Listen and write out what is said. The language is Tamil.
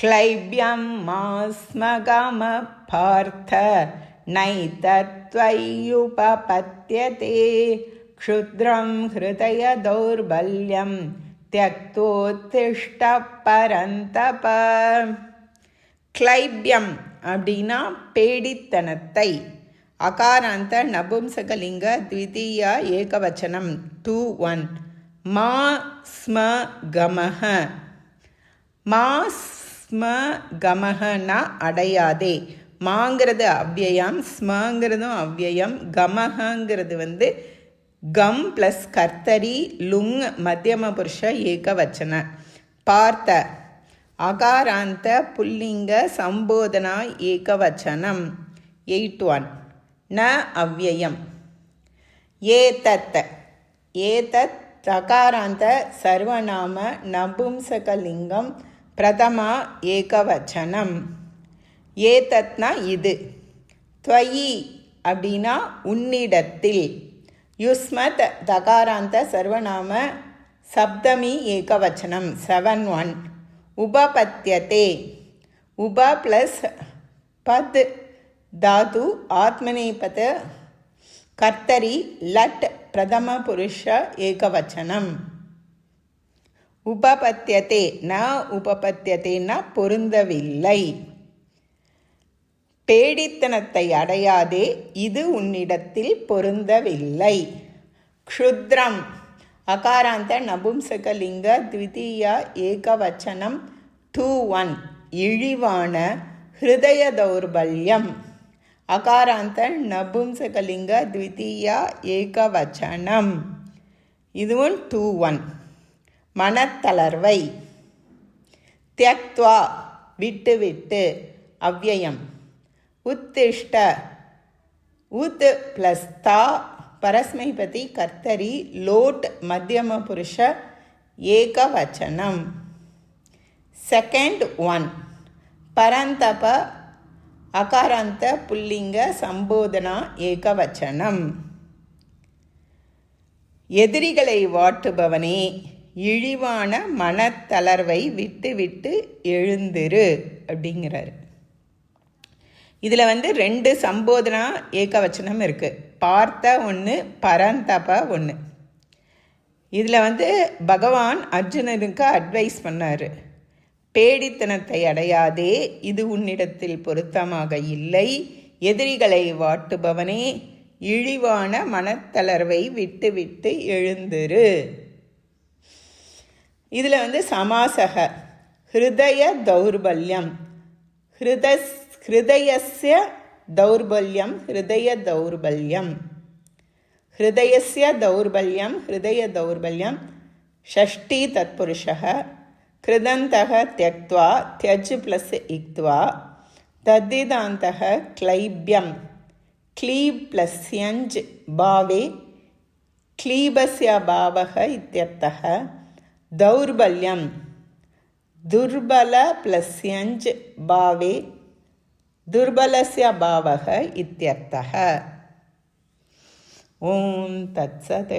क्लैब्यं मास्मगमः पार्थ नैतत्त्वय्युपपद्यते क्षुद्रं हृदयदौर्बल्यं त्यक्तोत्तिष्ठ परन्तप. क्लैब्யம் அப்படின்னா பேடித்தனத்தை. அகாராந்த நபும்சகலிங்க த்விதீயா ஏகவச்சனம் 2-1. மா ஸ்ம கமஹ. மா ஸ்ம கமஹனா அடையாதே. மாங்கிறது அவ்யயம், ஸ்மங்கிறதும் அவ்யயம், கமஹங்கிறது கம் ப்ளஸ் கர்த்தரி லுங் மத்தியம புருஷ ஏகவச்சன. பார்த்த அகாராந்த புல்லிங்க சம்போதனா ஏகவச்சனம் 8-1. ந அவ்யயம். ஏதத் ஏதத் தகாராந்த சர்வநாம நபும்சகலிங்கம் பிரதமா ஏகவச்சனம். ஏதத்னா இது. த்வயி அப்படின்னா உன்னிடத்தில். யுஸ்மத் தகாராந்த சர்வநாம சப்தமி ஏகவச்சனம் 7-1. உபபத்யதே. உப ப்ளஸ் பத் தாது ஆத்மநேபத கர்த்தரி லட் பிரதம புருஷ ஏகவச்சனம். உபபத்யதே ந உபபத்யதேன்னா பொருந்தவில்லை. பேடித்தனத்தை அடையாதே, இது உன்னிடத்தில் பொருந்தவில்லை. க்ஷுத்ரம் அகாராந்த நபும்சகலிங்க த்விதீயா ஏகவச்சனம் 2-1. இழிவான ஹிருதய தௌர்பல்யம் அகாராந்த நபும்சகலிங்க த்விதீயா ஏகவச்சனம். இதுவும் 2-1. மனத்தளர்வை. தியக்த்வா விட்டு அவ்யயம். உத்திஷ்ட உத் ப்ளஸ் தா பரஸ்மைபதி கர்த்தரி லோட் மத்தியம புருஷ ஏகவச்சனம். 2-1. பரந்தப அகாராந்த புல்லிங்க சம்போதனா ஏகவச்சனம். எதிரிகளை வாட்டுபவனே, இழிவான மனத்தளர்வை விட்டு எழுந்திரு அப்படிங்கிறாரு. இதில் 2 சம்போதனா ஏகவச்சனம் இருக்குது. பார்த்த ஒன்று, பரந்தப ஒன்று. இதில் பகவான் அர்ஜுனனுக்கு அட்வைஸ் பண்ணார். பேடித்தனத்தை அடையாதே, இது உன்னிடத்தில் பொருத்தமாக இல்லை. எதிரிகளை வாட்டுபவனே, இழிவான மனத்தளர்வை விட்டு எழுந்திரு. இதில் சமாசக ஹிருதய தௌர்பல்யம். ஹிருதயஸ்ய தௌர்பல்யம் ஹிருதய தௌர்பல்யம். ஹிருதயஸ்ய தௌர்பல்யம் ஹிருதய தௌர்பல்யம் ஷஷ்டி தத்புருஷः. கிருதந்தः त्यक्त्वा त्यज ப்ளஸ் இக்த்வா. தத்திதாந்தः क्लैब्यं क्लीब ப்ளஸ் யஞ்ச் பாவே क्लीबस्य भावः इत्यर्थः. दौर्बल्यं दुर्बल ப்ளஸ் யஞ்ச் பாவே दुर्बलस्य भावः इत्यर्थः. ओम तत्सत्.